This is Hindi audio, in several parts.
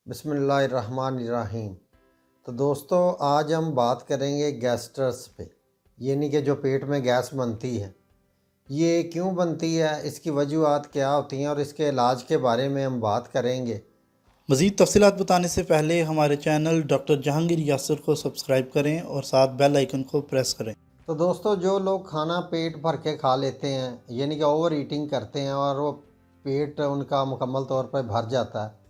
बिस्मिल्लाहिर्रहमानिर्रहीम। तो दोस्तों, आज हम बात करेंगे गैस्ट्रस पे, यानी कि जो पेट में गैस बनती है, ये क्यों बनती है, इसकी वजूहात क्या होती हैं और इसके इलाज के बारे में हम बात करेंगे। मज़ीद तफ़सीलात बताने से पहले हमारे चैनल डॉक्टर जहांगीर यासर को सब्सक्राइब करें और साथ बेल आइकन को प्रेस करें। तो दोस्तों, जो लोग खाना पेट भर के खा लेते हैं, यानी कि ओवर ईटिंग करते हैं और वो पेट उनका मुकम्मल तौर पर भर जाता है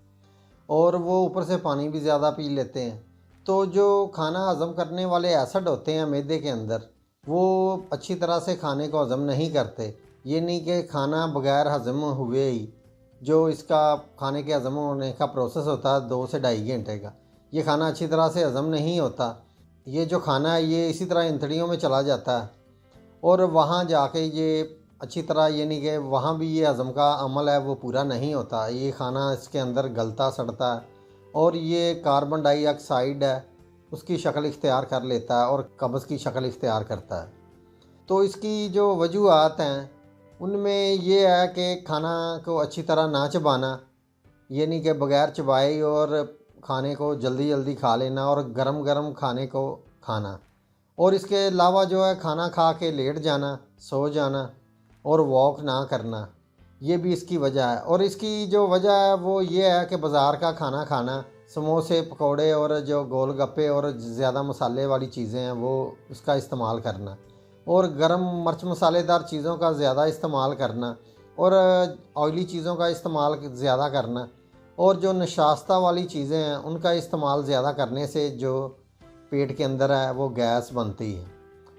और वो ऊपर से पानी भी ज़्यादा पी लेते हैं, तो जो खाना हज़म करने वाले एसिड होते हैं मैदे के अंदर, वो अच्छी तरह से खाने को हज़म नहीं करते। ये नहीं कि खाना बग़ैर हज़म हुए ही जो इसका खाने के हज़म होने का प्रोसेस होता है 2 से ढाई घंटे का, ये खाना अच्छी तरह से हज़म नहीं होता। ये जो खाना है ये इसी तरह इंतड़ियों में चला जाता है और वहाँ जाके ये अच्छी तरह, यानी कि वहाँ भी ये हज़म का अमल है वो पूरा नहीं होता। ये खाना इसके अंदर गलता सड़ता है और ये कार्बन डाइऑक्साइड है उसकी शक्ल इख्तियार कर लेता है और कब्ज़ की शक्ल इख्तियार करता है। तो इसकी जो वजूहात हैं उनमें ये है कि खाना को अच्छी तरह ना चबाना, यानी कि बग़ैर चबाए और खाने को जल्दी जल्दी खा लेना और गरम गरम खाने को खाना, और इसके अलावा जो है खाना खा के लेट जाना, सो जाना और वॉक ना करना, ये भी इसकी वजह है। और इसकी जो वजह है वो ये है कि बाज़ार का खाना खाना, समोसे पकोड़े और जो गोलगप्पे और ज़्यादा मसाले वाली चीज़ें हैं वो उसका इस्तेमाल करना, और गरम मिर्च मसालेदार चीज़ों का ज़्यादा इस्तेमाल करना और ऑयली चीज़ों का इस्तेमाल ज़्यादा करना, और जो नशास्ता वाली चीज़ें हैं उनका इस्तेमाल ज़्यादा करने से जो पेट के अंदर है वो गैस बनती है।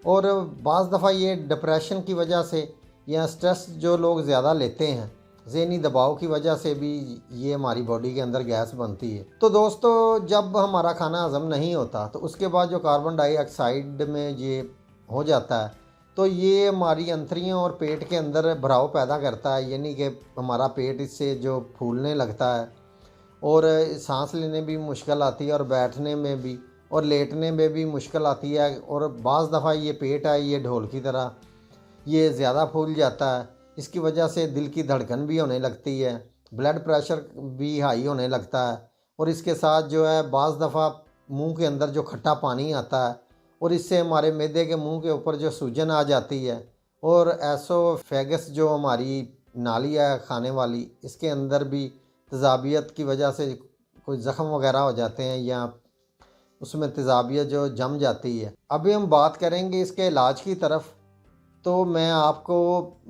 और बाज़ दफ़ा ये डिप्रेशन की वजह से या स्ट्रेस जो लोग ज़्यादा लेते हैं, ज़हनी दबाव की वजह से भी ये हमारी बॉडी के अंदर गैस बनती है। तो दोस्तों, जब हमारा खाना हज़म नहीं होता तो उसके बाद जो कार्बन डाइऑक्साइड में ये हो जाता है तो ये हमारी अंतड़ियों और पेट के अंदर भराव पैदा करता है, यानी कि हमारा पेट इससे जो फूलने लगता है और सांस लेने भी मुश्किल आती है और बैठने में भी और लेटने में भी मुश्किल आती है। और बाज़ दफ़ा ये पेट है ये ढोल की तरह ये ज़्यादा फूल जाता है। इसकी वजह से दिल की धड़कन भी होने लगती है, ब्लड प्रेशर भी हाई होने लगता है, और इसके साथ जो है बाज़ दफ़ा मुंह के अंदर जो खट्टा पानी आता है और इससे हमारे मैदे के मुंह के ऊपर जो सूजन आ जाती है, और एसोफेगस जो हमारी नाली है खाने वाली, इसके अंदर भी तेज़ाबियत की वजह से कोई ज़ख़म वगैरह हो जाते हैं या उसमें तेज़ाबियत जो जम जाती है। अभी हम बात करेंगे इसके इलाज की तरफ। तो मैं आपको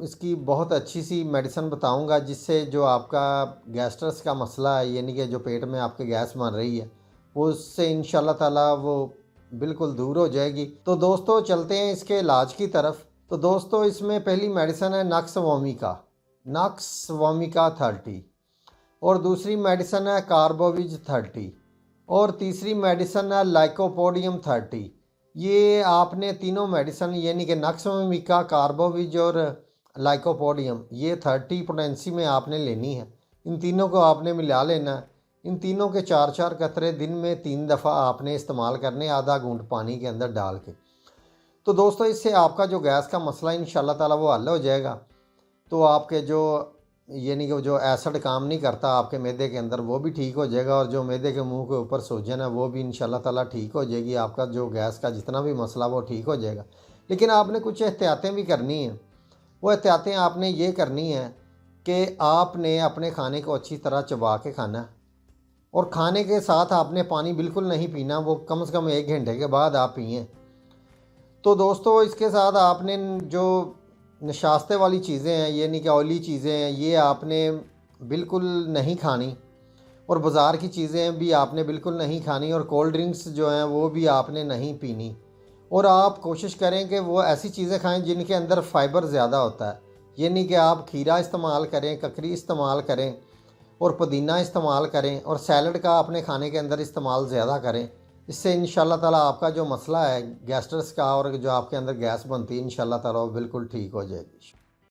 इसकी बहुत अच्छी सी मेडिसिन बताऊंगा जिससे जो आपका गैस्ट्रस का मसला है, यानी कि जो पेट में आपके गैस बन रही है, वो उससे इंशाल्लाह ताला वो बिल्कुल दूर हो जाएगी। तो दोस्तों, चलते हैं इसके इलाज की तरफ। तो दोस्तों, इसमें पहली मेडिसिन है नक्स वोमिका 30, और दूसरी मेडिसिन है कार्बोविज 30, और तीसरी मेडिसिन है लाइकोपोडियम 30। ये आपने तीनों मेडिसिन, यानी कि नक्समिका, कार्बोविज और लाइकोपोडियम, ये 30 पोटेंसी में आपने लेनी है। इन तीनों को आपने मिला लेना है। इन तीनों के 4-4 कतरे दिन में 3 दफ़ा आपने इस्तेमाल करने, आधा घूंट पानी के अंदर डाल के। तो दोस्तों, इससे आपका जो गैस का मसला इंशाल्लाह ताला वो हल हो जाएगा। तो आपके जो, यानी कि जो एसिड काम नहीं करता आपके मैदे के अंदर, वो भी ठीक हो जाएगा, और जो मैदे के मुंह के ऊपर सूजन है वो भी इंशाल्लाह ताला ठीक हो जाएगी। आपका जो गैस का जितना भी मसला वो ठीक हो जाएगा। लेकिन आपने कुछ एहतियातें भी करनी हैं। वो एहतियातें आपने ये करनी है कि आपने अपने खाने को अच्छी तरह चबा के खाना है, और खाने के साथ आपने पानी बिल्कुल नहीं पीना, वो कम से कम 1 घंटे के बाद आप पिएँ। तो दोस्तों, इसके साथ आपने जो नशास्ते वाली चीज़ें हैं, यानी कि ऑयली चीज़ें हैं, ये आपने बिल्कुल नहीं खानी, और बाज़ार की चीज़ें भी आपने बिल्कुल नहीं खानी, और कोल्ड ड्रिंक्स जो हैं वो भी आपने नहीं पीनी। और आप कोशिश करें कि वो ऐसी चीज़ें खाएं जिनके अंदर फ़ाइबर ज़्यादा होता है, यानी कि आप खीरा इस्तेमाल करें, ककड़ी इस्तेमाल करें और पुदीना इस्तेमाल करें, और सैलड का अपने खाने के अंदर इस्तेमाल ज़्यादा करें। इससे इंशाल्लाह ताला आपका जो मसला है गैस्ट्रस का और जो आपके अंदर गैस बनती है, इंशाल्लाह ताला वो बिल्कुल ठीक हो जाएगी।